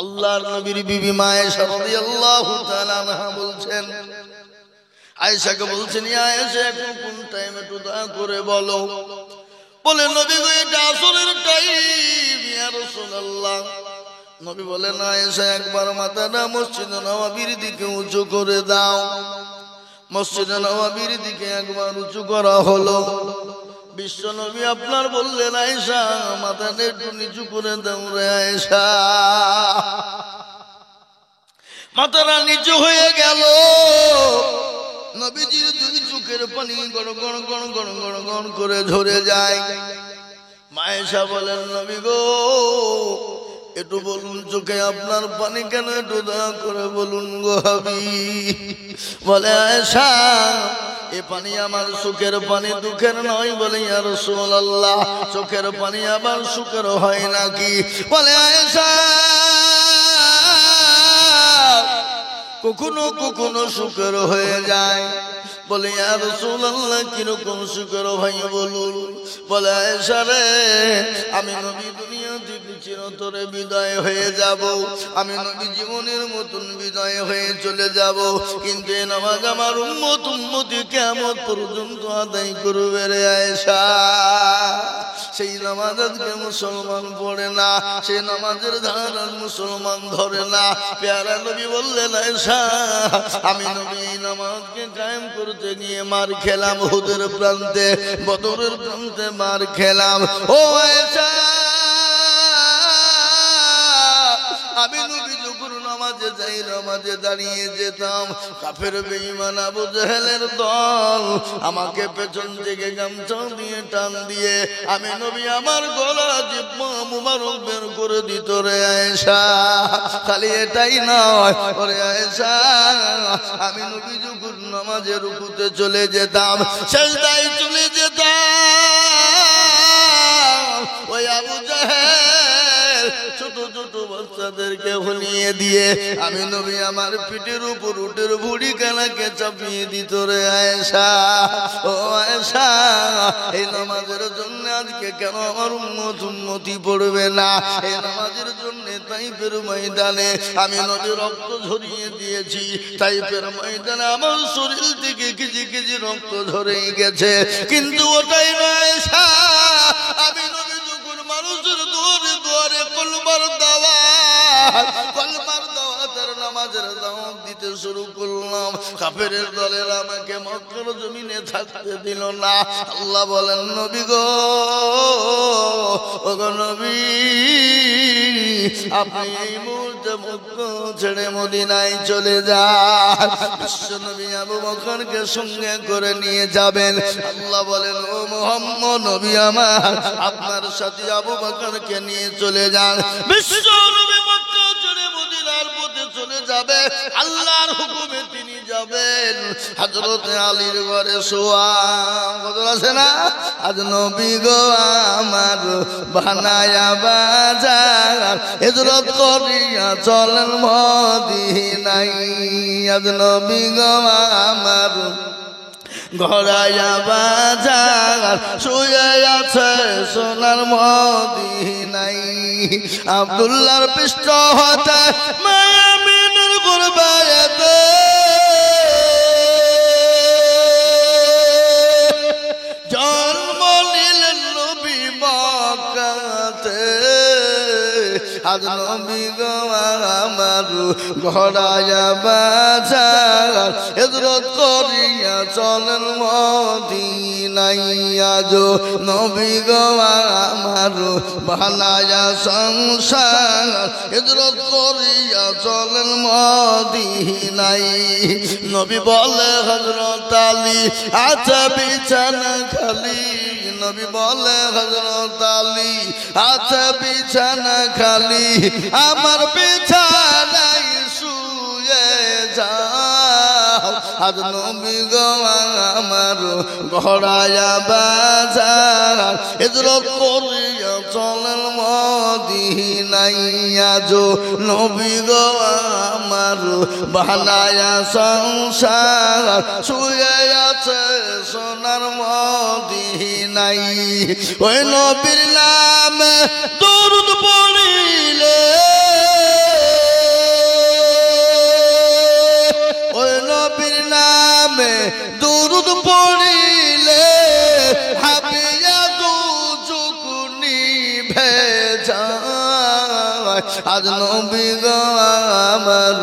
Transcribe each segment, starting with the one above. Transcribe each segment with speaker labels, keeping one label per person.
Speaker 1: আল্লাহর নবীর বিবি মা আয়েশা রাদিয়াল্লাহু তাআলা আনহা বলছেন, আয়েশাকে বলছেন, ইয়া আয়েশা এখন কোন টাইম একটু দয়া করে বলো। বলে নবী গো এটা আসরের টাইম ইয়া রাসূলুল্লাহ। নবী বলেন, আয়েশা একবার মাথাটা মসজিদে নববীর দিকে উঁচু করে দাও। মসজিদে নববীর দিকে একবার উঁচু করা হলো। বিশ্ব নবী আপনার বললেন, আয়েশা মাথাটা একটু নিচু করে দাও রে আয়েশা। মাথাটা নিচু হয়ে গেল। নবীজির দুই চোখের পানি গড় গড় গড় গড় গড় গড় করে ঝরে যায়। মা আয়েশা বলেন, নবী গো একটু বলুন চোখে আপনার পানি কেন, একটু দয়া করে বলুন গো হাবিব। বলে, আয়েশা এ পানি আমার সুখের পানি, দুঃখের নয়। বলে, ইয়া রাসূলুল্লাহ চোখের পানি আবার সুখের হয় নাকি? বলে, আয়েশা কখনো কখনো সুখের হয়ে যায়। বলে, ইয়া রাসূলুল্লাহ কিরকম সুখের ভাই বলুন। বলে, আয়েশা রে আমি নবী দুনিয়া থেকে চিরতরে বিদায় হয়ে যাব। আমি নবী জীবনের মতন বিদায় হয়ে চলে যাব, কিন্তু এই নামাজ আমার উম্মত উম্মতি কিয়ামত পর্যন্ত আদায় করবে রে আয়েশা। সেই নামাজ আজকে মুসলমান পড়ে না, সেই নামাজের ধার আজ মুসলমান ধরে না। পেয়ারা নবী বললেন, আয়েশা আমি নবী এই নামাজকে কায়েম করতে গিয়ে মার খেলাম, উহুদের প্রান্তে বদরের প্রান্তে মার খেলাম। ও আয়েশা আমি নবী যখন নামাজে যাই, নামাজে দাঁড়িয়ে যেতাম, কাফের বেঈমান আবু জেহেলের দল আমাকে পেছন থেকে গামছা দিয়ে টান দিয়ে আমি নবী আমার গলা জিহ্বা মুবারক বের করে দিত রে আয়েশা। খালি এটাই নয় ওরে আয়েশা, আমি নবী যখন নামাজে রুকুতে চলে যেতাম, সিজদায় চলে যেতাম, ওই আবু জেহেল ছোট ছোট বাচ্চাদেরকে ভুলিয়ে দিয়ে আমি নবী আমার পিঠের উপর উটের ভুড়ি কানাকে চাপিয়ে দিত রে আয়েশা। ও আয়েশা এই নামাজের জন্য আজকে কেন আমার উম্মত উম্মতি পড়বে না? এই নামাজের জন্য তাইফের ময়দানে আমি নবী রক্ত ঝরিয়ে দিয়েছি। তাইফের ময়দানে আমার শরীর থেকে কেজি কেজি রক্ত ঝরে গেছে, কিন্তু ওটাই নয় আয়েশা। আমি নবী যখন মানুষের দুয়ারে দুয়ারে কলমার দাওয়াতের নামাজের দাওয়াত দিতে শুরু করলাম, কাফেরের দলের আমাকে মক্কার জমিনে থাকতে দিল না। আল্লাহ বলেন, নবী গো ওগো নবী আপনি এই মুহূর্তে মক্কা ছেড়ে মদিনায় চলে যান। বিশ্ব নবী আবু বকরকে সঙ্গে করে নিয়ে যাবেন। আল্লাহ বলেন, ও মুহাম্মদ নবী আমার আপনার সাথে আবু বকরকে নিয়ে চলে যান। বিশ্ব নবী মক্কা ছেড়ে মদিনার পথে চলে যাবে, আল্লাহর হুকুমে তিনি যাবেন। হযরত আলীর ঘরে শোয়া কত আছে না, আজ নবী গো আমার বানায়া বাজার হিজরত করিয়া চলেন মদিনায়। আজ নবী গো আমার ঘরায়া বাজার শুয়ে আছে সোনার মদিনায়। আব্দুল্লাহর পৃষ্ঠ হতে মায়ামিনের গুরবায়াতে জন্ম নিলেন নবী মক্কাতে। আজ নবী গো আমার ঘরায়া বাজার হিজরত করিয়া চলেন মদিনায়। আজ নবী গো আমার বানায়া সংসার হিজরত করিয়া চলেন মদিনায়। নবী বলে, হযরত আলী আচ্ছা বিছানা খালি। নবী বলে, হযরত আলী আচ্ছা বিছানা খালি, আমার বিছানায় শুয়ে যাও। আজ নবী গো আমার ঘরায়া বাজার হিজরত করিয়া চলেন মদিনায়। আজ নবী গো আমার বানায়া সংসার শুয়ে আছে সোনার মদিনায়। ওই নবীর নামে দরুদ পড়িলে আজ নবী গো আমার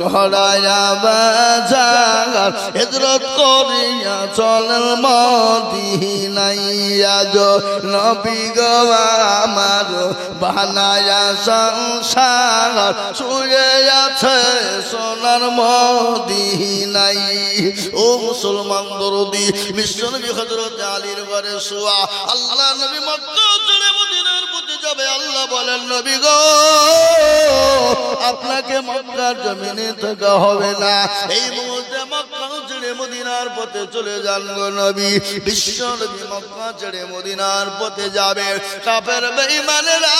Speaker 1: ঘোড়ায়া বাজার হিজরত করিয়া চলেন মদিনায় আজ নবী গো আমার বানায়া সংসার শুয়ে আছে সোনার মদিনায় ও মুসলমান দরদি বিশ্বনবী হযরত আলীর ঘরে শোয়া আল্লাহ নবী মক্কা ছেড়ে মদিনার পথে যাবে আল্লাহ বলেন নবী গো আপনাকে মক্কার জমিনে থাকা হবে না এই মুহূর্তে মক্কা ছেড়ে মদিনার পথে চলে যান গো নবী বিশ্বনবী মক্কা ছেড়ে মদিনার পথে যাবে কাফের বেঈমানেরা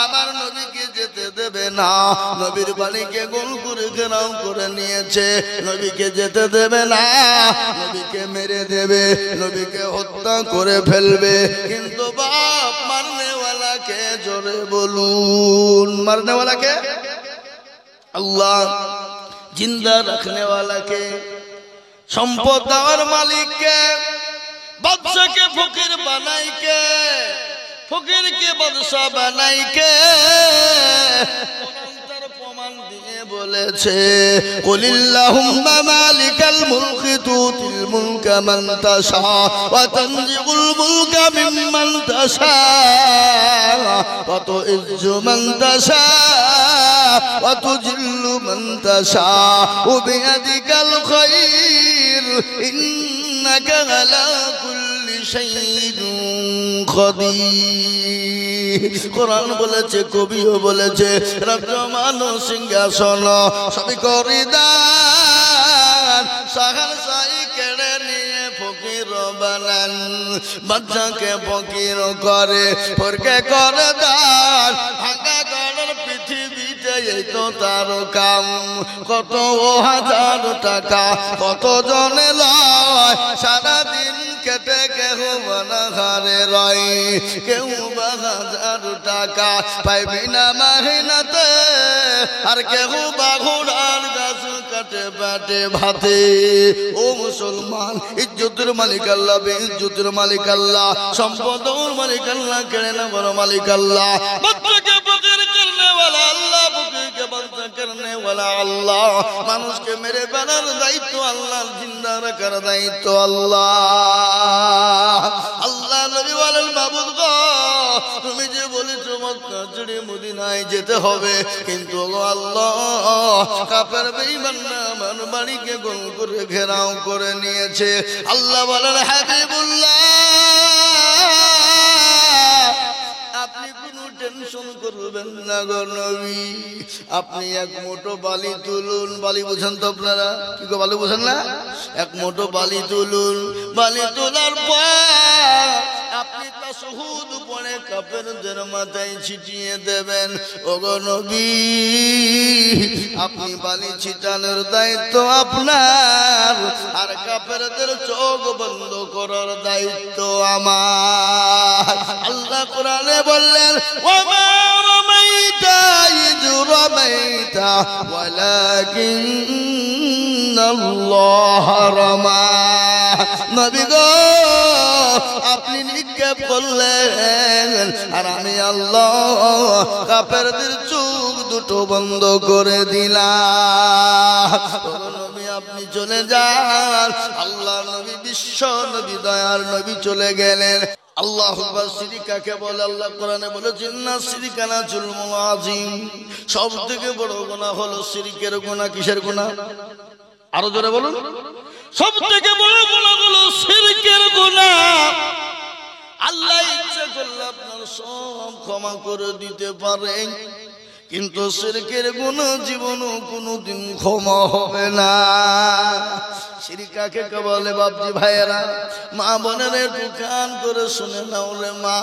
Speaker 1: আমার নবীকে যেতে দেবে না নবীর বাড়িকে গোল করে ঘেরাও করে নিয়েছে নবীকে যেতে দেবে না নবীকে মেরে দেবে নবীকে হত্যা করে ফেলবে কিন্তু বাপ মারনেওয়ালাকে জোরে বলুন মারনেওয়ালাকে আল্লাহ জিন্দা রাখনেওয়ালাকে সম্পদ দেওয়ার মালিককে বাদশাকে ফকির বানাইকে ফকিরকে বাদশা বানাইকে তার প্রমাণ দিয়ে বলেছে কুলিল্লাহুম্মা মালিকাল মুলকি তুতিল মুলকা মান তাশা ওয়া তানজিউল মুলকা মিম্মান তাশা ওয়া তুইজ্জু মান তাশা ওয়া তুজিল্লু মান তাশা ওয়া বিয়াদিকাল খায়র ইন্নাকা আলা কুল্লি শাইইন কদির কোরআন বলেছে কবিও বলেছে রাজমান সিংহাসন সবই করে দান সাহার সাই কেড়ে নিয়ে ফকির বানান বাচ্চাকে ফকির করে ফরকে করে দান ভাঙা গড়ের পৃথিবীতে এই তো তার কাম কত হাজার টাকা কত জনে লয় সারাদিন কেটে কেহ বানাহারে রয় কেউ 1000 টাকা পাইবি না মাহিনাতে আর কেহ বাঘুড়ার গাছ কাটে বাটে ভাতে ও মুসলমান ইজ্জতের মালিক আল্লাহ বেইজ্জতের মালিক আল্লাহ সম্পদের মালিক আল্লাহ কেড়ে নেবার মালিক আল্লাহ বাচ্চাকে ফকির করনে वाला আল্লাহ ফকিরকে বাচ্চা করনে वाला আল্লাহ মানুষকে মেরে ফেলার দায়িত্ব আল্লাহ জিন্দা রাখার দায়িত্ব আল্লাহ আল্লাহ নবী বলেন মাবুদ গো তুমি যে বলেছো মক্কা ছেড়ে মদিনায় যেতে হবে কিন্তু আল্লাহ কাফের বেঈমান আমার বাড়িকে গোল করে ঘেরাও করে নিয়েছে আল্লাহ বলেন হাবিবুল্লাহ আপনি কোনো টেনশন করবেন না গো নবী আপনি এক মুঠো বালি তুলুন বালি বুঝেন তো আপনারা কি গো বালি বুঝেন না এক মুঠো বালি তুলুন বালি তোলার পর আপনি তাশহুদ পড়ে কাফেরদের মাথায় ছিটিয়ে দেবেন ওগো নবী আপনি বালি ছিটানোর দায়িত্ব আপনার আর কাফেরদের চোখ বন্ধ করার দায়িত্ব আমার আল্লাহ কোরআনে বললেন ওয়া রামাইতা ইয রামাইতা ওয়ালাকিন্নাল্লাহ রামা নবী গো আপনি নিক্ষেপ করলেন আর আমি আল্লাহ কাফেরদের চোখ দুটো বন্ধ করে দিলাম নবী আপনি চলে যান আল্লাহ নবী বিশ্ব নবী দয়ার নবী চলে গেলেন আল্লাহু আকবার শিরকাকে বলে আল্লাহ কোরআনে বলেছেন না শিরকানা জুলমুল আযীম সবথেকে বড় গুনাহ হলো শিরকের গুনাহ কিসের গুনাহ আরো জোরে বলুন সবথেকে বড় গুনাহ হলো শিরকের গুনাহ আল্লাহ ইচ্ছা করলে আপনার সব ক্ষমা করে দিতে পারেন কিন্তু শিরকের গুনাহ জীবনও কোনোদিন ক্ষমা হবে না শিরক কাকে বলে বাপজি ভাইয়েরা মা বোনেরা দোকান করে শুনে নাও রে মা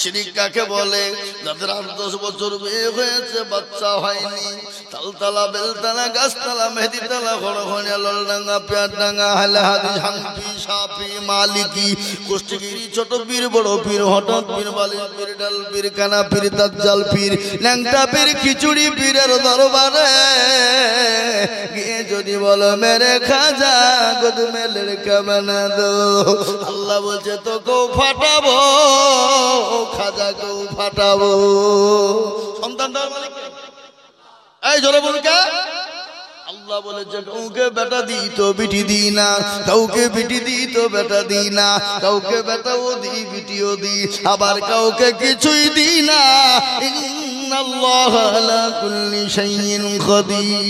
Speaker 1: শিরক কাকে বলে যাদের 8-10 বছর বিয়ে হয়েছে বাচ্চা হয়নি তালতলা বেলতলা গাছতলা মেহেদিতলা খড়খড়িয়া ললডাঙ্গা পেয়ারডাঙ্গা হালাহাদি হানফি শাফি মালিকি কুষ্টিগিরি ছোট পীর বড় পীর হঠাৎ পীর বালিশ পীর ডাল পীর কানা পীর দাজ্জাল পীর ল্যাংটা পীর পীর খিচুড়ি পীরের দরবারে গিয়ে যদি বলো মেরে খাজা গোদ মে লড়কা বানা দো, আল্লাহ বলছে তোকেও ফাটাবো, খাজাকেও ফাটাবো। সন্তান দেওয়ার মালিক এই জোরে বলকা আল্লাহ বলেছে কাউকে বেটা দিই তো বিটি দিই না, কাউকে বিটি দিই তো বেটা দিই না, কাউকে বেটাও দিই বিটিও দিই, আবার কাউকে কিছুই দিই না। ইন্নাল্লাহা আলা কুল্লি শাইইন কাদির।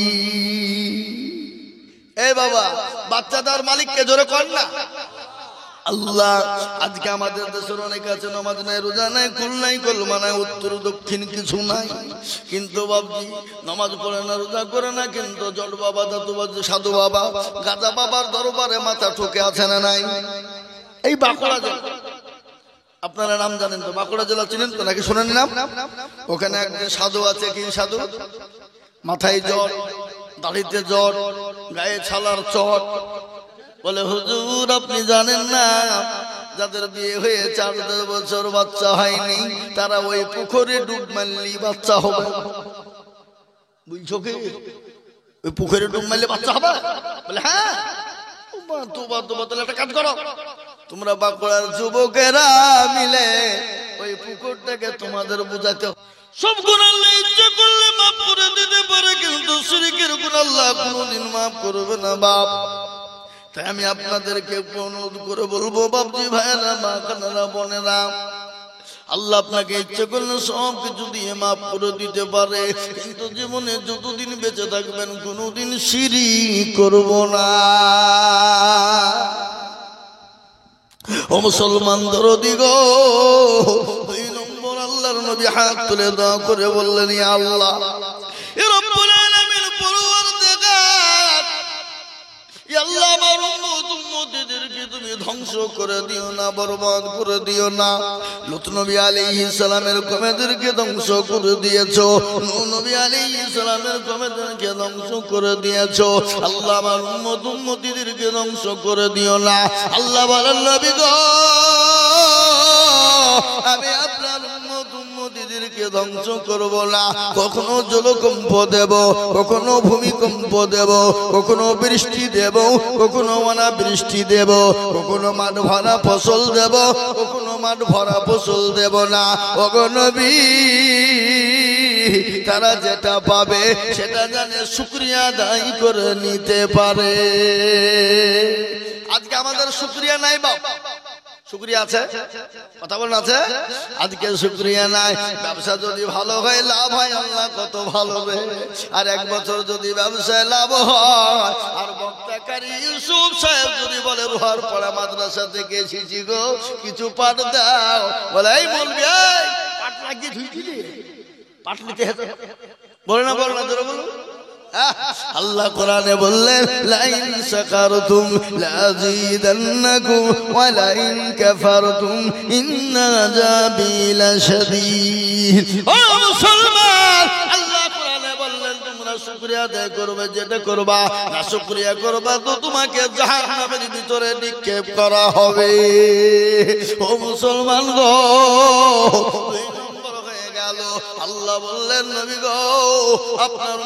Speaker 1: এই বাবা বাচ্চাদার মালিককে জোরে কর না আল্লাহ। আজকে আমাদের দেশের অনেক আছে নামাজ নাই, রোজা নাই, কুল নাই, কলমা নাই, উত্তর দক্ষিণ কিছু নাই, কিন্তু বাবজি নামাজ পড়ে না, রোজা করে না, কিন্তু জট বাবা, দাদু বাবা, সাধু বাবা, গাজা বাবার দরবারে মাথা ঠকে আছে না নাই? এই বাঁকুড়া জেলা, আপনারা নাম জানেন তো? বাঁকুড়া জেলা চিনেন তো নাকি শোনেন নাম? ওখানে একজন সাধু আছে, কি সাধু? মাথায় জ্বর, দাড়িতে জ্বর, গায়ে ছালার চট। বলে হুজুর আপনি জানেন না যাদের বিয়ে হয়ে 4 বছর বাচ্চা হয়নি তারা ওই পুকুরে ডুব মারলি বাচ্চা হবে। বুঝছো কি? ওই পুকুরে ডুব মারলে বাচ্চা হবে? বলে হ্যাঁ। তাহলে একটা কাজ করো, তোমরা বাঁকুড়ার যুবকেরা মিলে ওই পুকুরটাকে তোমাদের বুঝাতে, সব গুনাহ আল্লাহ ইচ্ছা করলে মাফ করে দিতে পারে, কিন্তু শিরকের গুনাহ আল্লাহ কোনোদিন মাফ করবে না বাপ। তাই আমি আপনাদেরকে অনুরোধ করে বলবো বাপজি ভাইয়েরা, মা খানারা, বোনেরা, আল্লাহ আপনাকে ইচ্ছে করলে সব কিছু দিয়ে মাফ করে দিতে পারে, কিন্তু জীবনে যতদিন বেঁচে থাকবেন কোনোদিন শিরক করব না। ও মুসলমান দরদি গো, 2 নম্বর আল্লাহর নবী হাত তুলে দোয়া করে বললেন, ইয়া আল্লাহ, ইয়া রব্বুল আলামিন, পরওয়ারদিগার, ইয়া আল্লাহ, আমার উম্মতদেরকে তুমি ধ্বংস করে দিও না, বরবাদ করে দিও না। লূত নবী আলাইহিস সালামের কওমদেরকে ধ্বংস করে দিয়েছো, নূহ নবী আলাইহিস সালামের কওমদেরকে ধ্বংস করে দিয়েছো। আল্লাহ আমার উম্মতদেরকে ধ্বংস করে দিও না। আল্লাহ বলেন, নবী গো, আমি আপনার উম্মতদেরকে ধ্বংস করব না। কখনো জলকম্প দেব, কখনো ভূমিকম্প দেব, কখনো বৃষ্টি দেব, কখনো অনাবৃষ্টি দেব, কখনো মাঠ ভরা ফসল দেব, কখনো মাঠ ভরা ফসল দেব না। ওগো নবী, তারা যেটা পাবে সেটা জানে শুকরিয়া আদায় করে নিতে পারে। আজকে আমাদের শুকরিয়া নাই বাবা, শুকরিয়া আছে? কথা বলেন আছে? আজকে শুকরিয়া নাই। ব্যবসা যদি ভালো হয়, লাভ হয়, আল্লাহ কত ভালো রে। আর 1 বছর যদি ব্যবসায় লাভ হয়, আর বক্তাকারী ইউসুফ সাহেব যদি বলে রোহার পাড়া মাদ্রাসা থেকে এসেছি গো, কিছু পাট দাও, বলে এই বলবি পাট লাগিয়ে ধুইছি রে, পাট নিতে বলে না, বলে না, ধরে বলো। আল্লাহ কোরআনে বললেন, লাইন শাকারতুম লাযীদান্নাকুম ওয়া লাইন কাফারতুম ইন্না আযাবী লাশাদীদ। ও মুসলমান, আল্লাহ কোরআনে বললেন তোমরা শুকরিয়া আদায় করবে, যেটা করবা না শুকরিয়া করবা তো তোমাকে জাহান্নামের ভিতরে নিক্ষেপ করা হবে। ও মুসলমান গো, আল্লাহ বললেন, নবী গো, আপনার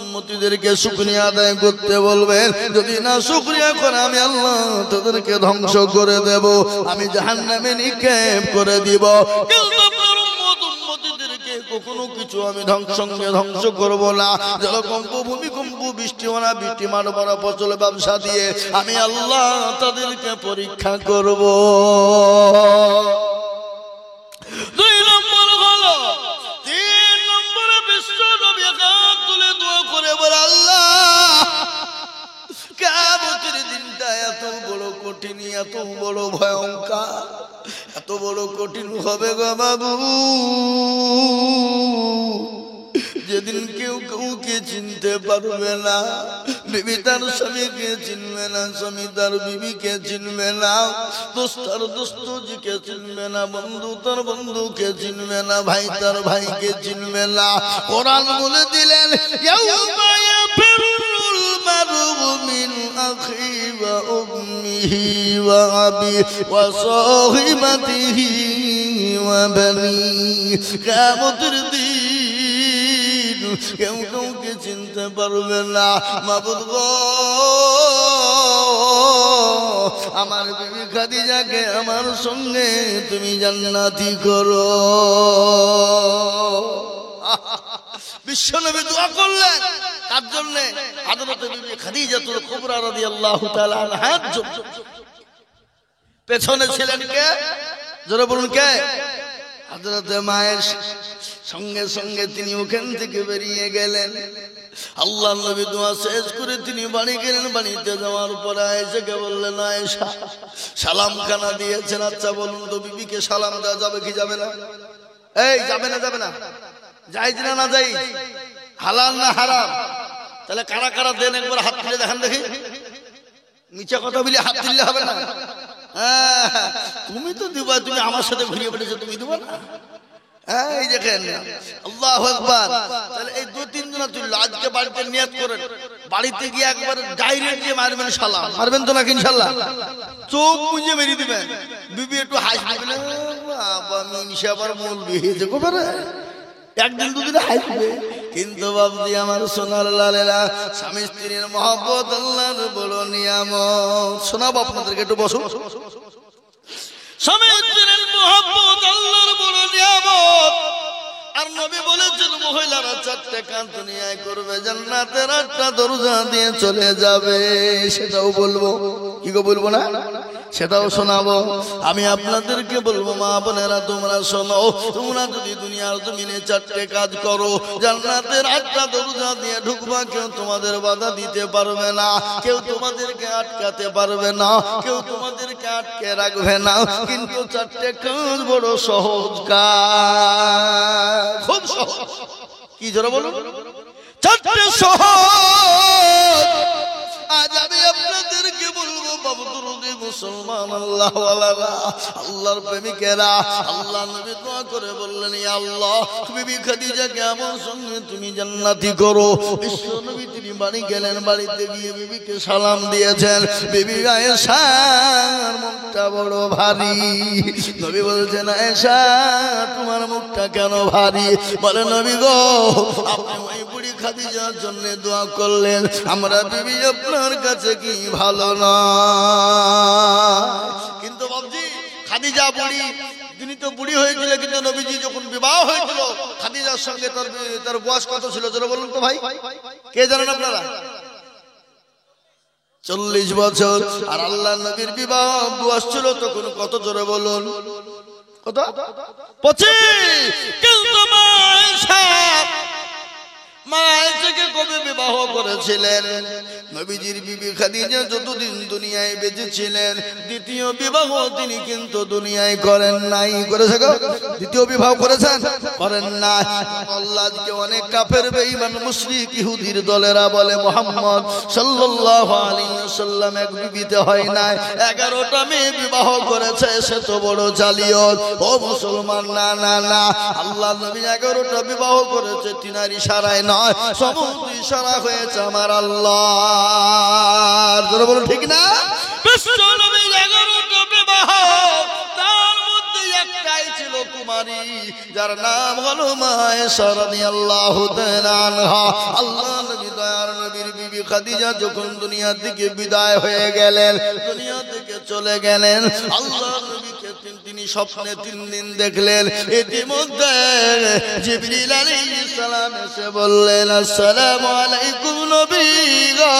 Speaker 1: উম্মতদেরকে শুকরিয়া আদায় করতে বলবেন, যদি না শুকরিয়া করে আমি আল্লাহ তাদেরকে ধ্বংস করে দেব, আমি জাহান্নামে নিক্ষেপ করে দিব। কিন্তু আপনার উম্মতদেরকে কখনো কিছু আমি সঙ্গে ধ্বংস করব না। জলকম্প, ভূমিকম্প, বৃষ্টি ওনা বৃষ্টি, মাঠ ভরা ফসল, ব্যবসা দিয়ে আমি আল্লাহ তাদেরকে পরীক্ষা করব। 2 নম্বর হলো, 3 নম্বরে বিশ্ব নবী হাত তুলে দোয়া করে বলে, আল্লাহ কিয়ামতের দিনটা এত বড় কঠিন, এত বড় ভয়ঙ্কর, এত বড় কঠিন হবে গো বাবু, যেদিন কেউ কাউকে চিনতে পারবে না। বিবি তার স্বামীকে চিনবে না, স্বামী তার বিবিকে চিনবে না, দোস্ত তার দোস্তকে চিনবে না, বন্ধু তার বন্ধুকে চিনবে না, ভাই তার ভাইকে চিনবে না। কোরআন বলে দিলেন, ইয়াউমা ইয়াফিরুল মারউ মিন আখি ওয়া উম্মিহি ওয়া আবি ওয়া সাহিবাতিহি ওয়া বানি। কিয়ামতের দিন কেউ কাউকে চিনতে পারবে না। মাবুদ গো, আমার বিবি খাদিজাকে আমার সঙ্গে তুমি জান্নাতি করো। বিশ্বনবী দোয়া করলেন কার জন্য? হযরত বিবি খাদিজাতুল কুবরা রাদিয়াল্লাহু তাআলা আনহার জন্য। পেছনে ছিলেন কে? জোরে বলুন কে? হযরত মায়ের সঙ্গে সঙ্গে তিনি ওখান থেকে বেরিয়ে গেলেন। আল্লাহ নবী দোয়া শেষ করে তিনি বাড়ি গেলেন। বাড়িতে যাওয়ার পরে আয়েশাকে বললেন, আয়েশা সালাম খানা দিয়েছেন, আচ্ছা বলুন তো বিবিকে সালাম দেওয়া যাবে কি যাবে না? এই যাবে না, যাবে না, জায়েজ না না জায়েজ, হালাল না হারাম? তাহলে কারা কারা দেন একবার হাত তুলে দেখান দেখি। মিছা কথা বলে হাত তুললে হবে না। তুমি তো দিবা, তুমি আমার সাথে ঘুরিয়ে বেড়েছো, তুমি দিবা না? এই দেখেন, আল্লাহু আকবার। তাহলে এই 2-3 জন তুললো। আজকে বাড়িতে নিয়ত করেন, বাড়িতে গিয়ে একবার ডাইরেক্ট গিয়ে মারবেন সালাম। মারবেন তো নাকি ইনশাআল্লাহ? চোখ মুজে মেরে দিবেন। বিবি একটু হাসবে, বাবা মিনসা আবার মৌলবি হয়েছে গো পারে, একদিন দুদিন হাসবে। কিন্তু বাবজি আমার সোনার লালেরা, স্বামী স্ত্রীর মহব্বত আল্লাহর বড় নিয়ামত। শোনাবো আপনাদেরকে, একটু বসুন। স্বামী স্ত্রীর মহব্বত আল্লাহর বড় নিয়ামত। আর নবী বলেছেন মহিলারা 4টে কাজ দুনিয়ায় করবে, জান্নাতের 8টা দরজা দিয়ে চলে যাবে। সেটাও বলবো, কি গো বলবো না? সেটাও শোনাবো। আমি আপনাদেরকে বলবো, মা বোনেরা তোমরা শোনো, তোমরা যদি দুনিয়ার জমিনে 4টে কাজ করো, জান্নাতের 8টা দরজা দিয়ে ঢুকবা। কেউ তোমাদের বাধা দিতে পারবে না, কেউ তোমাদেরকে আটকাতে পারবে না, কেউ তোমাদেরকে আটকে রাখবে না। কিন্তু 4টে কাজ বড় সহজ কাজ, খুব সহজ। কি জোরে বলুন? 4টে সহজ। আজ আমি আপনাদেরকে বলবো, বাবদুরুদি মুসলমান আল্লাহওয়ালারা, আল্লাহর প্রেমিকেরা, আল্লাহ নবী দোয়া করে বললেন, ইয়া আল্লাহ বিবি খাদিজাকে আমার সঙ্গে তুমি জান্নাতি করো। বিশ্ব নবী তিনি বাড়ি গেলেন, বাড়িতে গিয়ে বিবিকে সালাম দিয়েছেন। বিবি আয়েশার মুখটা বড় ভারী। নবী বলছেন, আয়েশা তোমার মুখটা কেন ভারী? বলে, নবী গো আপনি ওই বুড়ি খাদিজার জন্য দোয়া করলেন, আমরা বিবি আপনার কাছে কি ভালো না? কিন্তু বাবজি খাদিজা বুড়ি, তিনি তো বুড়ি হয়েছিল, কিন্তু নবীজি যখন বিবাহ হয়েছিল খাদিজার সঙ্গে তার বয়স কত ছিল জোরে বলুন তো ভাই, কে জানেন আপনারা? 40 বছর। আর আল্লাহ নবীর বিবাহ বয়স ছিল তখন কত জোরে বলুন? কত? 25। কিন্তু মা আয়েশাকে কবে বিবাহ করেছিলেন? নবীজির বিবি খাদিজা যতদিন দুনিয়ায় বেঁচে ছিলেন দ্বিতীয় বিবাহ তিনি কিন্তু দুনিয়ায় করেন নাই। করেছে গো? দ্বিতীয় বিবাহ করেছেন? করেন না। আল্লাহকে অনেক কাফের বেঈমান মুশরিক ইহুদির দলেরা বলে মুহাম্মদ সাল্লাল্লাহু আলাইহি ওয়াসাল্লাম এক বিবিতে হয় নাই, 11টা মেয়ে বিবাহ করেছে, সে তো বড় জালিয়াত। ও মুসলমান, না না না, আল্লাহ নবী 11টা বিবাহ করেছে, তিনার ইশারায় নয়, সমস্ত ইশারা হয়েছে আমার আল্লাহর। জোরে বলুন ঠিক না? বিশ্ব নবীর 11টা বিবাহ, তার মধ্যে একটাই ছিল কুমারী, যার নাম হলো মা আয়েশা রাদিয়াল্লাহু তাআলা আনহা। আল্লাহ নবী দয়ার নবীর বিবি খাদিজা যখন দুনিয়া থেকে বিদায় হয়ে গেলেন, দুনিয়া থেকে চলে গেলেন, আল্লাহ নবীকে তিনি স্বপ্নে 3 দিন দেখলেন। ইতিমধ্যে জিবরিল আলাইহিস সালাম এসে বললেন, আসসালামু আলাইকুম নবী গো।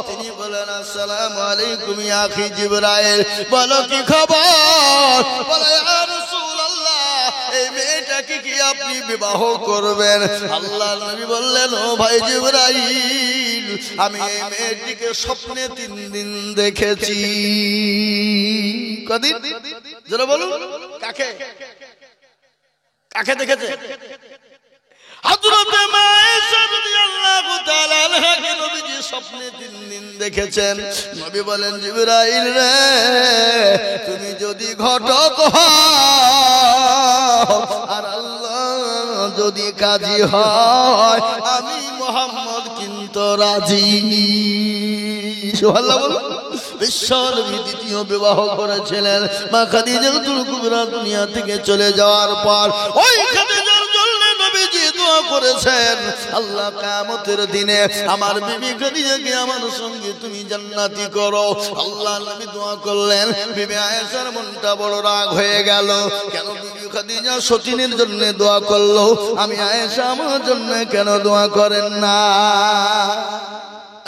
Speaker 1: তিনি বলেন, আসসালামু আলাইকুম ইয়া আখি জিবরাইল, বলো কি খবর? বলে, ইয়া রাসূলুল্লাহ এই মেয়েটাকে কি আপনি বিবাহ করবেন? আল্লাহ নবী বললেন, ও ভাই জিবরাইল, আমি এই মেয়েটিকে স্বপ্নে 3 দিন দেখেছি। কদিন? যারা বলুন কাকে কাকে দেখেছে? হযরত মা আয়েশা রাদিয়াল্লাহু তাআলা আনহাকে নবীজি স্বপ্নে 3 দিন দেখেছেন। নবী বলেন, জিবরাইল রে, তুমি যদি ঘটক হও আর আল্লাহ যদি কাজী হয়, আমি মুহাম্মদ কিন্তু রাজি। সুবহানাল্লাহ বলুন। বিশ্বনবী দ্বিতীয় বিবাহ করেছিলেন। মা খাদিজাতুল কুবরা দুনিয়া থেকে চলে যাওয়ার পর ওই খাদিজার জন্য নবীজি দোয়া করেছেন, আল্লাহ কিয়ামতের দিনে আমার বিবি খাদিজাকে আমার সঙ্গে তুমি জান্নাতি করো। আল্লাহ নবী দোয়া করলেন। বিবি আয়েশার মনটা বড় রাগ হয়ে গেল, কেন বিবি খাদিজা সতীনের জন্য দোয়া করলো, আমি আয়েশা আমার জন্য কেন দোয়া করেন না?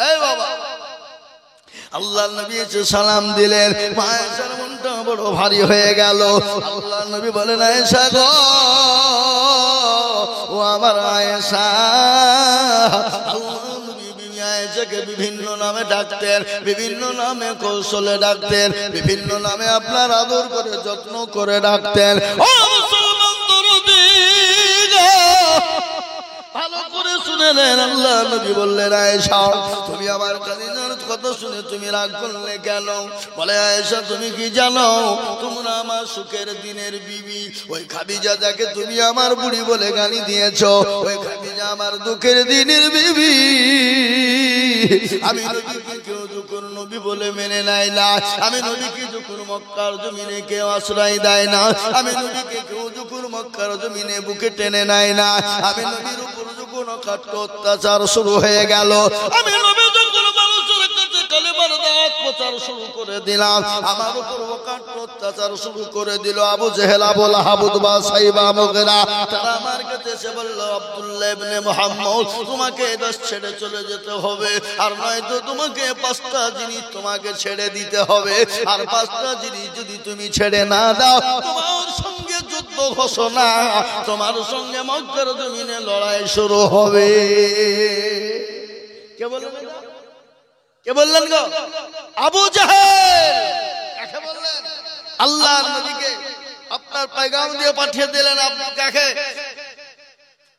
Speaker 1: এই বাবা, আল্লাহ নবী এসে সালাম দিলেন, আয়েশার মনটা বড় ভারী হয়ে গেল। আল্লাহ নবী বলেন, আয়েশা গো, ও আমার আয়েশা। আল্লাহ নবী বিবি আয়েশাকে বিভিন্ন নামে ডাকতেন, বিভিন্ন নামে কৌশলে ডাকতেন, বিভিন্ন নামে আপনার আদর করে যত্ন করে ডাকতেন। ও মুসলমান দরদি, ভালো করে শুনেলেন। আল্লাহ নবী বললেন, আয়েশা তুমি আমার খাদিজার কথা শুনে তুমি রাগ করলে কেন? বলে, আয়েশা তুমি কি জানো, তোমরা আমার সুখের দিনের বিবি। ওই খাদিজা যাকে তুমি আমার বুড়ি বলে গালি দিয়েছো, ওই খাদিজা আমার দুঃখের দিনের বিবি। আমি নবীকে কেউ যখন নবী বলে মেনে নেয় না, আমি নবীকে যখন মক্কার জমিনে কেউ আশ্রয় দেয় না, আমি নবীকে কেউ যখন মক্কার জমিনে বুকে টেনে নেয় না, আমি নবীর উপর যখন অকাট্য অত্যাচার শুরু হয়ে গেল, আমি নবী যখন মানুষের কাছে কালেমার দাওয়াত প্রচার শুরু করে দিলাম, আমার উপর অকাট্য অত্যাচার শুরু করে দিল আবু জেহেল, আবু লাহাব, উতবা, সাইবা, মুগীরা। তারা আমার কাছে এসে বলল, আব্দুল্লাহ ইবনে মুহাম্মদ, তোমাকে দেশ ছেড়ে চলে যেতে হবে, আর নয়তো তোমাকে 5টা জিনিস তোমাকে ছেড়ে দিতে হবে, আর 5টা জিনিস যদি তুমি ছেড়ে না দাও, তোমার সঙ্গে যুদ্ধ ঘোষণা, তোমার সঙ্গে মক্কার জমিনে লড়াই শুরু হবে। কে বললেন? কে বললেন গো? আবু জাহেল। কাকে বললেন? আল্লাহর নবীকে আপনার পয়গাম দিয়ে পাঠিয়ে দিলেন। আপনি কাকে?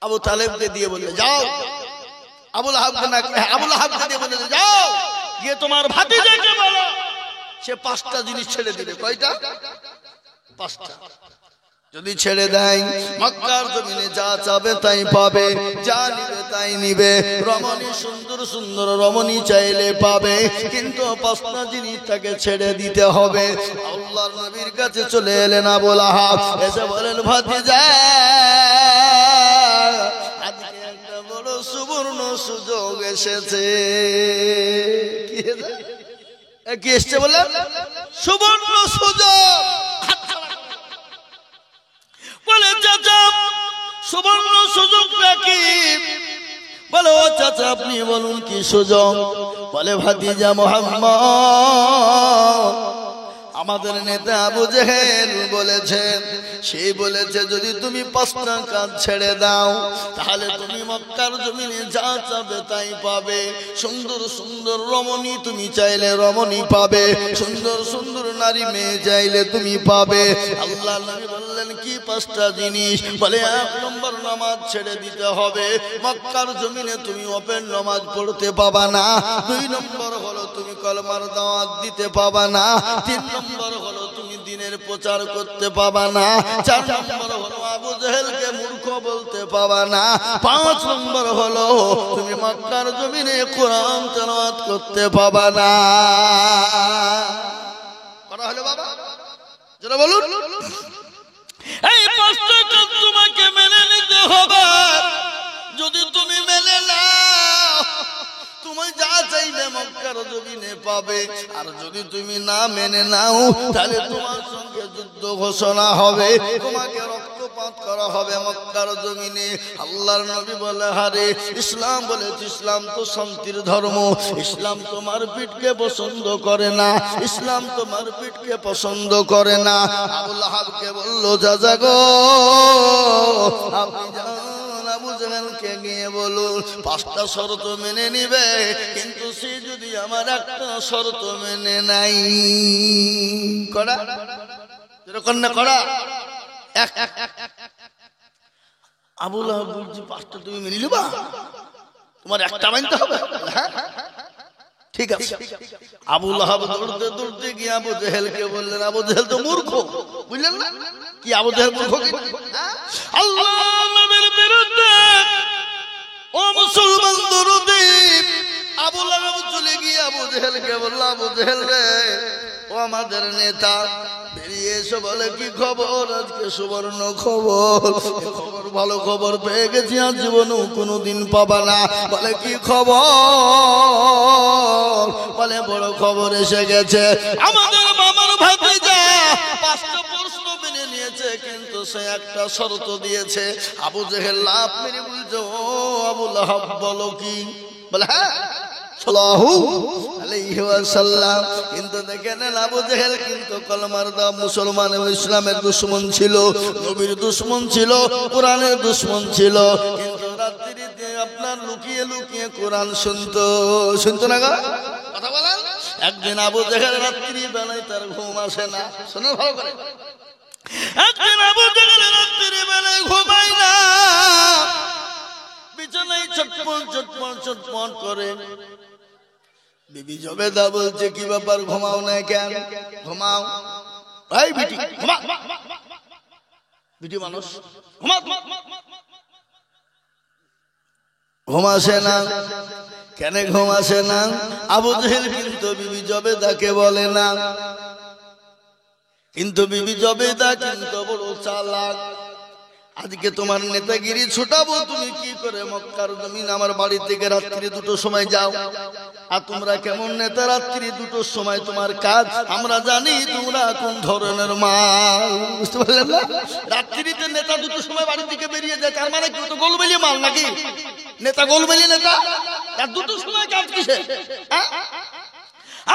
Speaker 1: আবু তালেবকে দিয়ে বললেন, যাও। আবু লাহাবকে না, আবু লাহাবকে দিয়ে বললেন, যাও গিয়ে তোমার ভাতিজাকে বলো সে 5টা জিনিস ছেড়ে দিবে। কয়টা? 5টা। যদি ছেড়ে দেয়, মক্কার জমিনে যা চাবে তাই পাবে, যা নিবে তাই নিবে, রমণী সুন্দর সুন্দর রমণী চাইলে পাবে, কিন্তু 5টা জিনিস তাকে ছেড়ে দিতে হবে। আল্লাহর নবীর কাছে চলে এলেন আবু লাহাব, এসে বলেন, ভাতিজা আজকে একটা বড় সুবর্ণ সুযোগ এসেছে। কি এসছে বলে? সুবর্ণ সুযোগ। বলে, চাচা সুবর্ণ সুযোগটা কি? বলে, ও চাচা আপনি বলুন কি সুযোগ? বলে, ভাতিজা মুহাম্মদ, আমাদের নেতা আবু জেহেল বলেছেন, সেই বলেছে যদি তুমি 5টা কাজ ছেড়ে দাও, তাহলে তুমি মক্কার জমিনে যা চাবে তাই পাবে। সুন্দর সুন্দর রমণী তুমি চাইলে রমণী পাবে, সুন্দর সুন্দর নারী মেয়ে চাইলে তুমি পাবে। আল্লাহ নবী বললেন, কি 5টা জিনিস? বলে, 1 নম্বর নামাজ ছেড়ে দিতে হবে, মক্কার জমিনে তুমি ওপেন নামাজ পড়তে পাবা না। 2 নম্বর হলো তুমি কলমার দাওয়াত দিতে পাবা না। 3 নম্বর হলো তুমি দিনের প্রচার করতে পাবা না। 4 নম্বর হলো আবু জেহেলকে মূর্খ বলতে পাবা না। 5 নম্বর হলো তুমি মক্কার জমিনে কোরআন তেলাওয়াত করতে পাবা না। করা হলো বাবা? যারা বলুন, এই 5টা কাজ তোমাকে মেনে নিতে হবে। যদি তুমি মেনে নাও, তুমি যা চাইবে মক্কার জমিনে পাবে, আর যদি তুমি না মেনে নাও, তাহলে তোমার সঙ্গে যুদ্ধ ঘোষণা হবে, তোমাকে রক্তপাত করা হবে মক্কার জমিনে। আল্লাহর নবী বলে, হারে ইসলাম বলেছে, ইসলাম তো শান্তির ধর্ম, ইসলাম তোমার পিঠকে পছন্দ করে না, ইসলাম তোমার পিঠকে পছন্দ করে না। আবু লাহাবকে বলল, চাচা গো, আপনি আবু জেহেলকে গিয়ে বলুন 5টা শর্ত মেনে নিবে, কিন্তু সে যদি আমার একটা শর্ত মেনে নাই। করা যেরকম না করা। আবু লাহাব বলছি, 5টা তুমি মেনে নিবা, তোমার একটা মানতে হবে। হ্যাঁ ঠিক আছে। আবু লাহাব দৌড়তে দৌড়তে গিয়ে আবু জেহেলকে বললেন, আবু জেহেল তো মূর্খ, বুঝলেন না? কি আবু জেহেল মূর্খ? আল্লাহর নবীর বিরুদ্ধে ও মুসলমান দরদি আবু লাহাব চলে গিয়ে আবু জেহেলকে বলল, আবু জেহেল রে, ও আমাদের নেতা, বেরিয়ে এসে বলে কি খবর, আজকে সুবর্ণ খবর, খবর ভালো খবর পেয়ে গেছি, আর জীবনেও কোনোদিন পাবা না। বলে কি খবর, বলে বড় খবর এসে গেছে, আমাদের মামার ভাতিজা 5টা প্রশ্ন মেনে নিয়েছে, কিন্তু সে একটা শর্ত দিয়েছে। আবু জেহেল লাফ মেরে বলছে, ও আবু লাহাব বলো কি? বলে হ্যাঁ সাল্লাল্লাহু আলাইহি ওয়াসাল্লাম। কিন্তু দেখে নেন আবু জেহেল কিন্তু কলমার দাও মুসলমান এবং ইসলামের দুশমন ছিল, নবীর দুশমন ছিল, কোরআনের দুশমন ছিল। কিন্তু রাত্রিতে আপনার লুকিয়ে লুকিয়ে কোরআন শুনতো না গো, কথা বলেন। একদিন আবু জেহেল রাত্রি বেলায় তার ঘুম আসে না, শোনো ভালো করে। একদিন আবু জেহেল রাত্রি বেলায় ঘুমায় না, বিছানায় ছটপট ছটপট ছটপট করে। বিবি জবেদা বলছে কি ব্যাপার, ঘুমাও না কেন? ঘুমাও, এই বিটি ঘুমা, বিটি মানুষ ঘুমাসে না কেন? ঘুমাসে না। আবু জেহেল কিন্তু বিবি জবেদাকে বলে না, কিন্তু বিবি জবেদা কিন্তু বড় চালাক। আজকে তোমার নেতাগিরি ছুটাবো, তুমি কি করে মক্কার জমিন আমার বাড়ি থেকে রাত্রি 2টোর সময় যাও। আর তোমরা কেমন নেতা, রাত্রি 2টোর সময় তোমার কাজ, আমরা জানি তোমরা কোন ধরনের মাল, বুঝতে পারলেন না? রাত্রিতে নেতা 2টোর সময় বাড়ি থেকে বেরিয়ে যায়, তার মানে কি? তো গোলমেলি মাল নাকি? নেতা গোলমেলি নেতা, আর 2টোর সময় কাজ কিসে?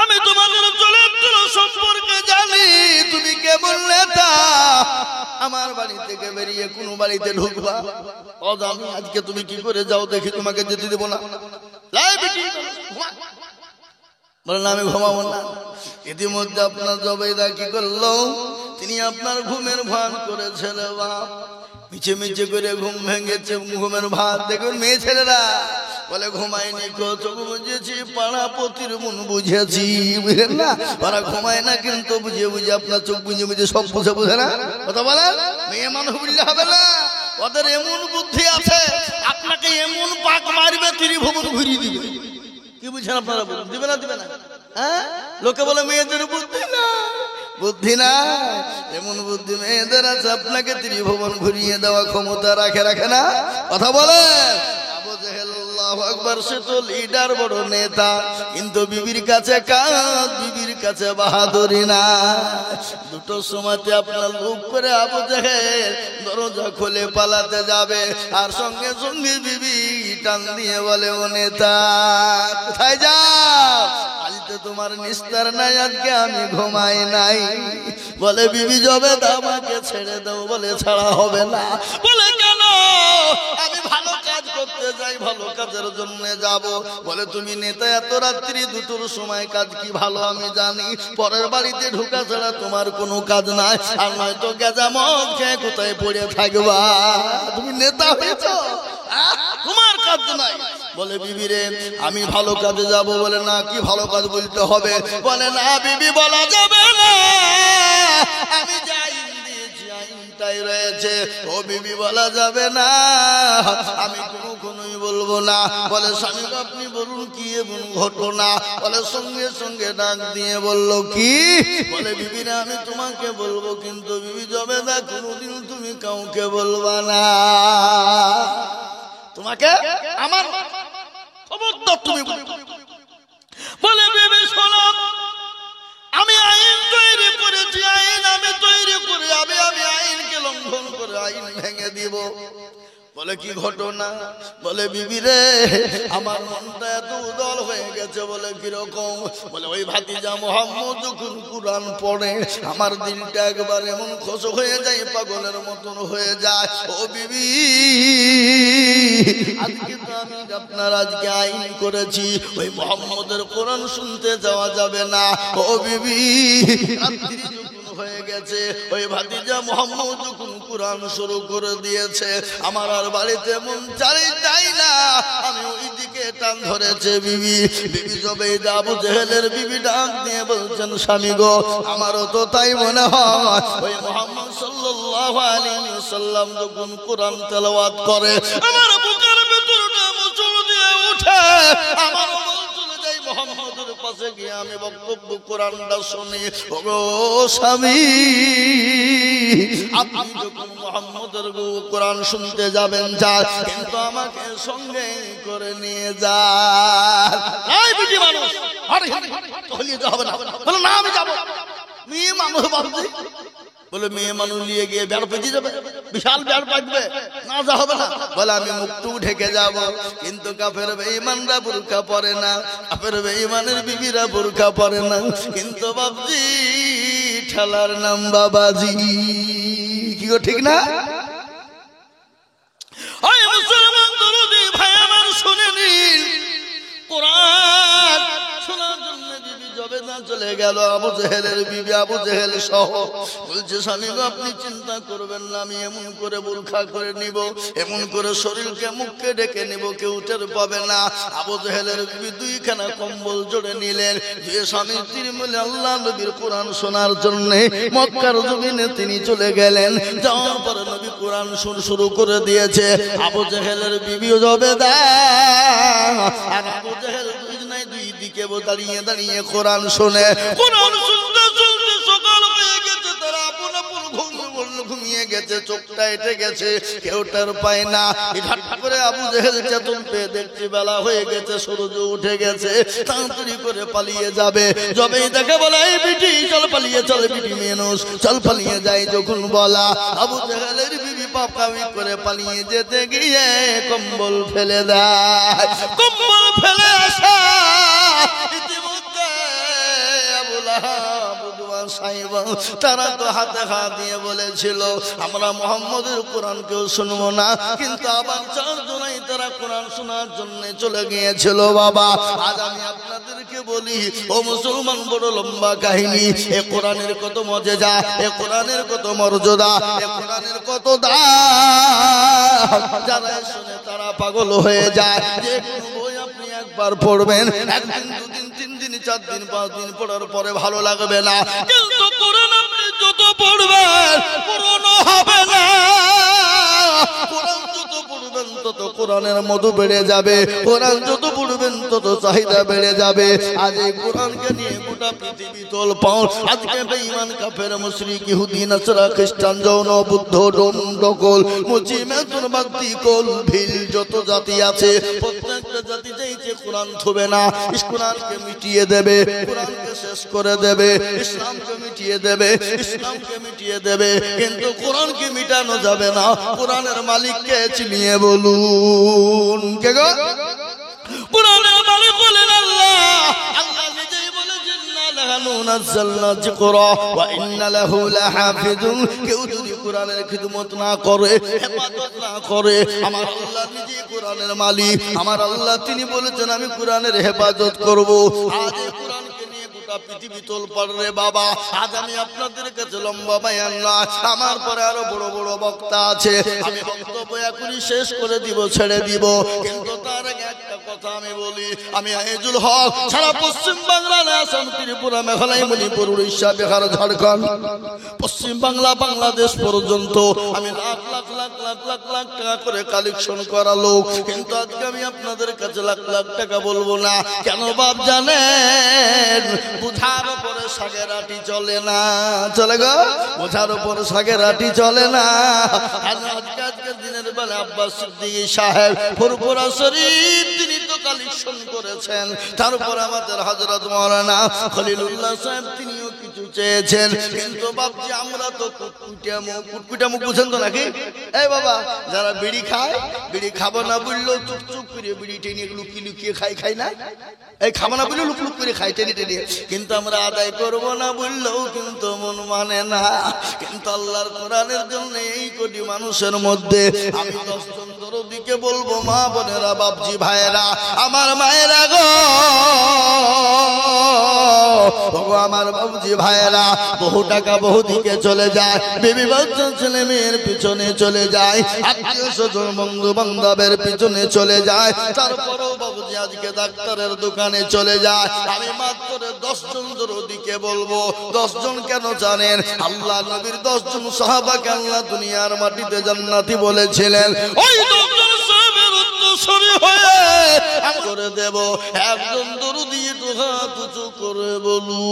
Speaker 1: আমি তোমাদের চরিত্র সম্পর্কে জানি, তুমি কেমন নেতা, আমার বাড়ি থেকে বেরিয়ে কোন বাড়িতে ঢুকবা অজানি। আজকে তুমি কি করে যাও দেখি, তোমাকে যেতে দেবো না। বলেন আমি ঘুমাবো না। ইতিমধ্যে আপনার জবেদা কি করলো, তিনি আপনার ঘুমের ভান করেছেন বাপ, মিছে মিছে করে ঘুম ভেঙেছে, ঘুমের ভাত। দেখুন মেয়ে ছেলেরা বলে ঘুমায়নি, চোখ বুঝেছি, পাড়া পতির মন বুঝেছি, বুঝলেন না? ওরা ঘুমায় না কিন্তু বুঝে বুঝে, আপনার চোখ বুঝে বুঝে সব বুঝে, বুঝে না? কথা বলেন, মেয়ে মানুষ বুঝলে হবে না, ওদের এমন বুদ্ধি আছে, আপনাকে এমন পাক মারবে ত্রিভুবন ঘুরিয়ে দিবে। কি বুঝছেন আপনারা? দিবে না, দিবে না? হ্যাঁ, লোকে বলে মেয়েদের বুদ্ধি না, বুদ্ধি না, এমন বুদ্ধি মেয়েদের আছে, আপনাকে ত্রিভুবন ঘুরিয়ে দেওয়া ক্ষমতা রাখে না। কথা বলে আবু জেহেল আল্লাহু আকবার, সে তো লিডার, বড় নেতা, কিন্তু বিবির কাছে কাজ, বিবির কাছে বাহাদুরি না। 2টোর সময়তে আপনার লুক করে আবু জেহেল দরজা খুলে পালাতে যাবে, আর সঙ্গে সঙ্গে বিবি টান দিয়ে বলে, ও নেতা কোথায় যাও? আজকে তোমার নিস্তার নাই, আজকে আমি ঘুমাই নাই। বলে বিবি জবেদা আমাকে ছেড়ে দাও। বলে ছাড়া হবে না। বলে কেন? আমি ভালো কাজ করতে যাই, ভালো কাজের জন্য যাব। বলে তুমি নেতা, এত রাত্রি 2টোর সময় কাজ কি ভালো আমি জানি, পরের বাড়িতে ঢোকা ছাড়া তোমার কোনো কাজ নাই, আর নয়তো গেজা মদ খেয়ে কোথায় পড়ে থাকবা, তুমি নেতা হয়েছ, তোমার কাজ নাই। বলে বিবি রে আমি ভালো কাজে যাব। বলে না, কি ভালো কাজ বলতে হবে? বলে না বিবি, বলা যাবে না, আমি যাই দিয়েছি, আইনটাই রয়েছে। ও বিবি বলা যাবে না, আমি কোনোই বলবো না। বলে স্বামী আপনি বলুন কি এমন ঘটনা? বলে সঙ্গে সঙ্গে ডাক দিয়ে বলল কি? বলে বিবি রে আমি তোমাকে বলবো, কিন্তু বিবি জবেদা কোনোদিন তুমি কাউকে বলবা না, তোমাকে আমার খবরদার তুমি। বলে বিবি শোনো, আমি আইন তৈরি করেছি, আইন আমি তৈরি করে আমি আইনকে লঙ্ঘন করে আইন ভেঙে দিব। বলে কি ঘটনা? বলে বিবি রে আমার মনটা এত উদল হয়ে গেছে। বলে কিরকম? বলে ওই ভাতিজা মোহাম্মদ যখন কুরআন পড়ে আমার দিলটা একবার এমন খোশ হয়ে যায়, পাগলের মতন হয়ে যায়। ও বিবি আজকে তো আমি আপনার আজকে আইন করেছি, ওই মোহাম্মদের কোরআন শুনতে যাওয়া যাবে না। ও বিবি রাত্রি হয়ে গেছে, ওই ভাতিজা মোহাম্মদ যখন কুরআন শুরু করে দিয়েছে, আমার আর বাড়িতে মন চাই না, আমি ওই দিকে টান ধরেছে। বিবি জবেদা আবু জেহেলের বিবি ডাক দিয়ে বলছেন, স্বামী গো আমারও তো তাই মনে হয়, ওই মুহাম্মদ সাল্লাল্লাহু আলাইহি ওয়াসাল্লাম যখন কুরআন তেলাওয়াত করে আমার বুকের ভিতরটা মুচড় দিয়ে ওঠে, আমার মন চলে যায় মুহাম্মদের পাশে গিয়ে আমি বক্তব্য কোরআনটা শুনি। ওগো স্বামী, আপনি যখন মুহাম্মদের কোরআন শুনতে যাবেন যান, কিন্তু আমাকে সঙ্গে করে নিয়ে যান। এই বিটি মানুষ হলিয়ে তো হবে না, বলো না আমি যাবো। মেয়ে মানুষ ভাবছি, বলে মেয়ে মানুষ নিয়ে গিয়ে বেড় পেঁচে যাবে, বিশাল বেড় পাকবে, না যা হবে না। বলে আমি মুখটু ঢেকে যাব। কিন্তু কাফের বেঈমানরা বুরকা পরে না, কাফের বেঈমানের বিবিরা বুরকা পরে না। কিন্তু বাবজি ঠেলার নাম বাবাজি, কি গো ঠিক না? ওই মুসলমান দরদি ভাই আমার শুনে নিন, কোরআন শোনার জন্য বিবি জবেদা চলে গেল, আবু জেহেলের বিবি আবু জেহেল সহ। বলছে স্বামী গো আপনি চিন্তা করবেন না, আমি এমন করে বুরখা করে নিব, এমন করে শরীরকে মুখকে ডেকে নিব, কেউ টের পাবে না। আবু জেহেলের বিবি দুইখানা কম্বল জোড়ে নিলেন, যে স্বামী তিনি মিলে আল্লাহ নবীর কোরআন শোনার জন্য মক্কার জমিনে তিনি চলে গেলেন। যাওয়ার পরে নবী কোরআন শুরু করে দিয়েছে। আবু জেহেলের বিবিও জবেদা আর আবু জেহেল দুই দিকে দাঁড়িয়ে দাঁড়িয়ে কোরআন শুনে। কোরআন শুনতে শুনতে সকাল হয়ে গেছে, তারা আপন আপন ঘুমিয়ে গেছে, চোখটা এঁটে গেছে, কেউ টের পায় না। হঠাৎ করে আবু জেহেল চেতন পেয়ে দেখছে বেলা হয়ে গেছে, সূর্য উঠে গেছে, তাড়াতাড়ি করে পালিয়ে যাবে। যবেই দেখে বলে এই বিটি চল পালিয়ে, চল বিটি মেনুস চল পালিয়ে যাই। যখন বলা আবু জেহেলের বিবি পাপকামি করে পালিয়ে যেতে গিয়ে কম্বল ফেলে দেয়। কম্বল ফেলে আসা ইতিমধ্যে আবু লাহাব তারা তো হাতে হাত দিয়ে বলেছিল আমরা মুহাম্মদের কোরআন কেউ শুনবো না, কিন্তু আবার চারজনাই তারা কোরআন শোনার জন্য চলে গিয়েছিল। বাবা আজ আমি আপনাদেরকে বলি, ও মুসলমান, বড় লম্বা কাহিনী। এ কোরআনের কত মজেজা, এ কোরআনের কত মর্যাদা, এ কোরআনের কত দাম, যারা শুনে তারা পাগল হয়ে যায়। যে কোনো বই আপনি একবার পড়বেন, একদিন দুদিন তিন দিন চার দিন পাঁচ দিন পড়ার পরে ভালো লাগবে না, কিন্তু কোরআন আপনি যত পড়বেন পুরনো হবে না। কোরআন যত পড়বেন তত কোরআনের মধু বেড়ে যাবে, কোরআন যত পড়বেন তত চাহিদা বেড়ে যাবে। আজ এই কোরআনকে নিয়ে গোটা পৃথিবী তোলপাড়। আজকে বেঈমান কাফের মুশরিক ইহুদি নাসারা খ্রিস্টান জৈন বুদ্ধ ডোম ডকল মুচি মেতুন বাগদি কোল ভিল যত জাতি আছে, প্রত্যেকটা জাতি চাইছে কোরআন থবে না, কোরআনকে মিটিয়ে দেবে, কোরআনকে শেষ করে দেবে, ইসলামকে মিটিয়ে দেবে, ইসলামকে মিটিয়ে দেবে। কিন্তু কোরআনকে মিটানো যাবে না। কোরআনের মালিককে চিনিয়ে বলুন, কে গো? কোরআনের মালিক বলেন আল্লাহ। আল্লাহ নিজেই বলেছেন না লাহনু নাযালনা যিকরা ওয়া ইন্না লাহু লাহাফিজুন। কেউ যদি কোরআনের খিদমত না করে, হেফাজত না করে, আমার আল্লাহ নিজেই কোরআনের মালিক। আমার আল্লাহ তিনি বলেছেন আমি কোরআনের হেফাজত করব। আজ এই কোরআনকে নিয়ে গোটা পৃথিবী তোলপাড় রে বাবা। আজ আমি আপনাদের কাছে লম্বা বয়ান না, আমার পরে আরো বড় বড় বক্তা আছে, আমি বক্তব্য এখনই শেষ করে দিব, ছেড়ে দিব। কিন্তু তার আগে একটা কথা আমি বলি, আমি আইজুল হক সারা পশ্চিম বাংলা, আসাম, ত্রিপুরা, মেঘালয়, মণিপুর, উড়িষ্যা, বিহার, ঝাড়খণ্ড, পশ্চিম বাংলা, বাংলাদেশ পর্যন্ত আমি লাখ লাখ লাখ লাখ লাখ লাখ টাকা করে কালেকশন করা লোক। কিন্তু আজকে আমি আপনাদের কাছে লাখ লাখ টাকা বলবো না। কেন বাপ জানেন? বুঝার উপরে শাকের আটি চলে না, চলে গো? বুঝার উপরে শাকের আটি চলে না। আজকের দিনের বেলা আব্বাস সিদ্দিকী সাহেব ফুরফুরা শরীফ তিনি তো কালেকশন করেছেন। তারপর আমাদের হযরত মাওলানা খলিলুল্লাহ সাহেব তিনিও কিছু চেয়েছেন। কিন্তু বাপজি আমরা তো কুটকুটা মুখ বুঝেন তো নাকি? এই বাবা যারা বিড়ি খায়, বিড়ি খাবো না বললেও চুপ চুপ করে বিড়ি টেনে লুকিয়ে লুকিয়ে খাই না? এই খাবো না বললেও লুক লুক করে খাই টেনে টেনে। কিন্তু আমরা আদায় করবো না বললেও কিন্তু মন মানে না। কিন্তু আল্লাহর কোরআনের জন্য এই কোটি মানুষের মধ্যে আমি 10 জন দরদিকে বলবো, মা বোনেরা, বাপজি ভাইয়েরা, আমার মায়েরা গো, আমার বাবুজি ভাইয়েরা, বহু টাকা বহু দিকে চলে যায়, বিবি বাচ্চা ছেলে মেয়ের পিছনে চলে যায়, আত্মীয় স্বজন বন্ধু বান্ধবের পিছনে চলে যায়। তারপরেও বাবুজি আজকে ডাক্তারের দোকানে চলে যায়। আমি মাত্র 10 জন দরদিকে বলবো। 10 জন কেন জানেন? আল্লাহ নবীর 10 জন সাহাবাকে আল্লাহ দুনিয়ার মাটিতে জান্নাতি বলেছিলেন। ওই 10 জন সাহাবের উত্তরসূরি হয়ে করে দেব। একজন দরুদি একটু হাত উঁচু করে বলু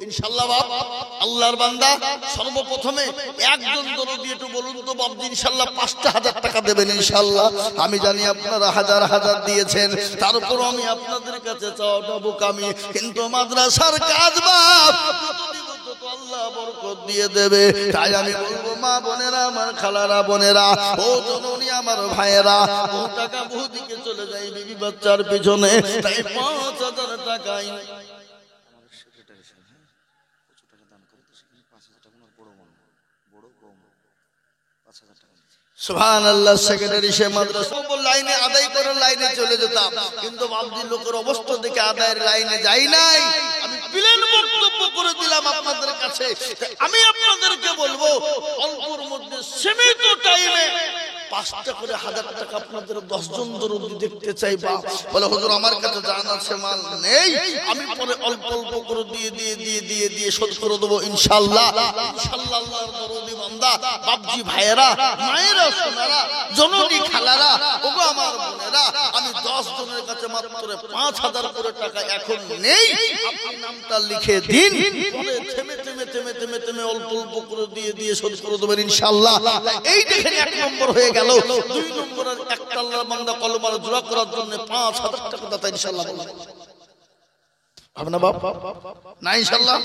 Speaker 1: ইনশাআল্লাহ। বাপ আল্লাহর বান্দা সর্বপ্রথমে একজন দরদি একটু বলুন তো বাপ, ইনশাআল্লাহ ৫,০০০ টাকা দেবেন ইনশাআল্লাহ। আমি জানি আপনারা হাজার হাজার দিয়েছেন, তারপর আমি আপনাদের কাছে চাওয়াটা বোকামি, কিন্তু মাদ্রাসার কাজ বাপ আল্লাহ বরকত দিয়ে দেবে। তাই আমি বলবো মা বোনেরা, আমার খালারা বোনেরা, ও জননী আমার ভাইয়েরা, ও টাকা বহু দিকে চলে যায় বিবি বাচ্চার পিছনে, তাই ৫,০০০ টাকাই সুবহানাল্লাহ। সেক্রেটারি সে মাদ্রাসা লাইনে আদায় করে লাইনে চলে যেতাম, কিন্তু বাবজি লোকের অবস্থা দেখে আদায়ের লাইনে যাই নাই। আমি প্লেন বক্তব্য করে দিলাম আপনাদের কাছে। আমি আপনাদেরকে বলবো অল্পর মধ্যে সীমিত টাইমে ৫টা করে ১,০০০ টাকা আপনাদের ১০ জন দরদি দেখতে চাই। বা বলে হুজুর আমার কাছে জান আছে, মাল নেই, আমি পরে অল্প অল্প করে দিয়ে শোধ করে দেবো ইনশাআল্লাহ। ইনশাআল্লাহ আল্লাহর দরদি বান্দা বাবজি ভাইয়েরা, মায়েরা, সোনারা, জননী খালারা, ওগো আমার বোনেরা, আমি ১০ জনের কাছে মাত্র ৫,০০০ করে টাকা এখন নেই, আপনি নামটা লিখে দিন, পরে থেমে অল্প অল্প করে দিয়ে শোধ করে দেবেন ইনশাআল্লাহ। এই দেখেন ১ নম্বর হয়ে গেল। ২ নম্বরের একটা আল্লাহর বান্দা কলমার জোড়া করার জন্য ৫,০০০ টাকা দাতা ইনশাআল্লাহ। আপনার বাপ না ইনশাআল্লাহ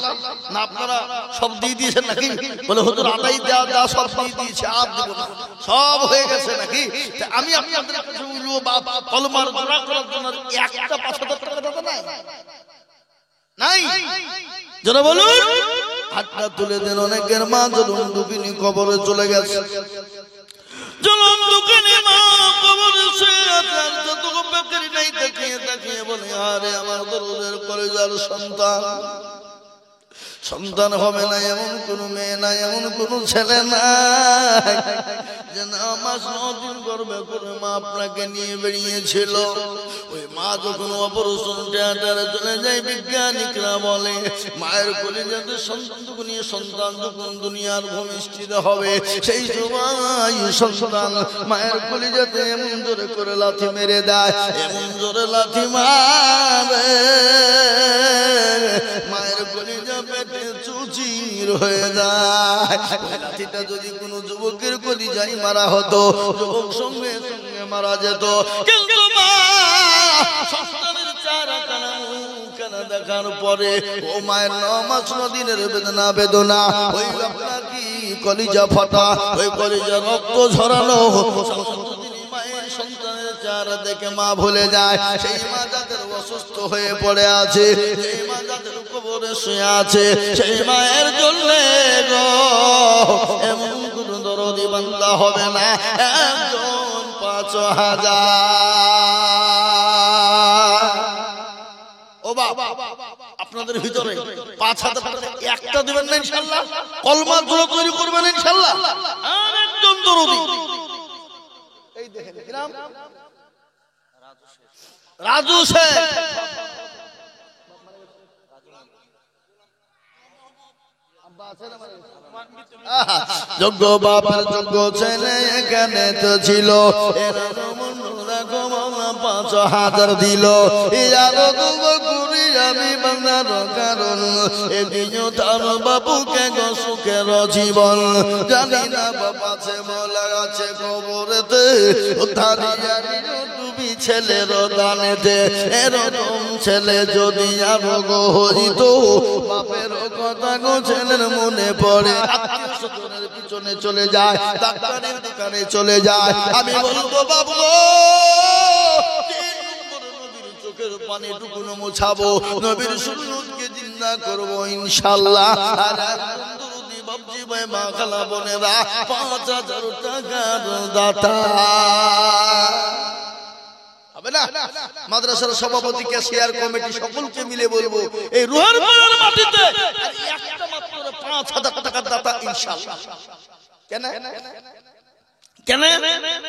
Speaker 1: না, আপনারা সব দিয়ে দিয়েছেন নাকি? বলে হুজুর আদায় দেওয়া সব দিয়ে দিয়েছে, আর দেব না, সব হয়ে গেছে নাকি? আমি আপনাদের কাছে বলবো বাপ কলমার জোড়া করার জন্য একটা ৫,০০০ টাকা দাতা নাই যারা বলুন হাতটা তুলে দেন। অনেকের মা জলুন দুকিনি কবরে চলে গেছে, জলুন দুকিনি মা কবরে শুয়ে আছে, যতটুকু বেকারি নাই তাকিয়ে বলে আরে আমার দরদের কলেজার সন্তান হবে না, এমন কোন মেয়ে নাই, এমন কোন ছেলে নাই যে ৯ মাস ৯ দিন গর্ভে করে মা আপনাকে নিয়ে বেরিয়েছিল। ওই মা যখন অপারেশন থিয়েটারে চলে যায়, বিজ্ঞানিকরা বলে মায়ের কলিজাতে সন্তান যখন দুনিয়ার ভূমিষ্ঠিত হবে, সেই সময় সন্তান মায়ের কলিজাতে এমন জোরে করে লাথি মেরে দেয়, এমন জোরে লাথি মারে মায়ের কলিজা পেটে চুচির হয়ে যায়। লাঠিটা যদি কোনো যুবকের কলিজায় মারা হতো, যুবক সঙ্গে সঙ্গে মারা যেত, কিন্তু মা সন্তানের চেহারা কানা দেখার পরে ও মায়ের ৯ মাস ৯ দিনের বেদনা, ওই আপনার কি কলিজা ফাটা, ওই কলিজা রক্ত ঝরানো, সন্তানের চেহারা দেখে মা ভুলে যায়। সেই মা যাদের অসুস্থ হয়ে পড়ে আছে, সেই মা যাদের কবরে শুয়ে আছে, সেই মায়ের জন্য এমন কোন দরদি বান্দা হবে না একজন ৫,০০০। ও বাবা আপনাদের ভিতরে ৫,০০০ টাকা একটা দিবেন না ইনশাআল্লাহ? কলমার জোড়া তৈরি করবেন ইনশাআল্লাহ। আর একজন দরদি এই দেখেন কি নাম? রাজু শেখ। যোগ্য বাবার যোগ্য ছেলে এখানে তো ছিল, ৫,০০০ দিল, আমি বাংলার কারণ এদিনও তার বাবুকে গো সুখের জীবন, জানি না বাবা আছে বলা আছে কবরেতে, তুমি ছেলের দানেতে, এরকম ছেলে যদি আরো গো হইত, বাপের কথা গো ছেলের মনে পড়ে, আত্মীয়-স্বজনের পিছনে চলে যায়, ডাক্তারের দোকানে চলে যায়। আমি বলবো বাবু চোখের পানি টুকুনো মোছাবো, নবীর সুন্নতকে জিন্দা করবো ইনশাআল্লাহ। বাবজি ভাই মা খালা বোনেরা ৫,০০০ টাকার দাতা হবে না? মাদ্রাসার সভাপতি, ক্যাশিয়ার কমিটি সকলকে মিলে বলবো এই রুহার মাটিতে একটা মাত্র ৫,০০০ টাকার দাতা ইনশাআল্লাহ। কেন কেন?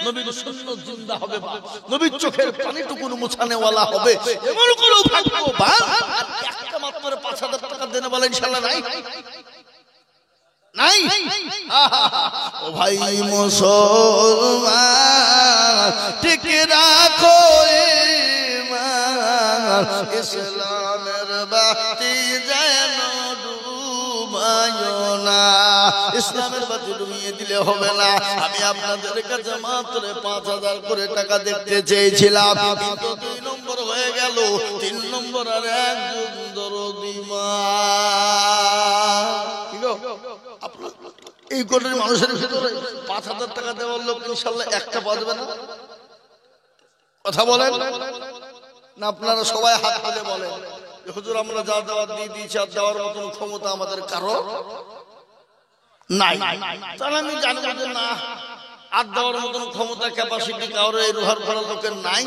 Speaker 1: নবীর সুন্নাত জিন্দা হবে, নবীর চোখের পানিটুকুন মুছানেওয়ালা হবে, এমন কোন ভাগ্যবান একটা মাত্র ৫,০০০ টাকা দেনে বলে ইনশাআল্লাহ নাই নাই। ও ভাই মুসলমান ঠিক ইসলামের বাতি যেন ডুবায় না। ইসলামের বাতি ডুবিয়ে দিলে হবে না। আমি আপনাদের কাছে মাত্র 5,000 করে টাকা দেখতে চেয়েছিলাম, কিন্তু 2 নম্বর হয়ে গেল। 3 নম্বর আর একজন দরদি মা। কি গো, আপনার এই কোটির মানুষের ভিতরে 5,000 টাকা দেওয়ার লোক ইনশাল্লাহ একটা বাজবে না? কথা বলেন না? আপনারা সবাই হাত তুলে বলেন হুজুর আমরা যা দেওয়ার দিয়ে দিয়েছি, আর দেওয়ার মতন ক্ষমতা আমাদের কারো নাই। তাহলে আমি জানি যে না, আর দেওয়ার মতন ক্ষমতা ক্যাপাসিটি কারো এই রোহার ভরা লোকের নাই।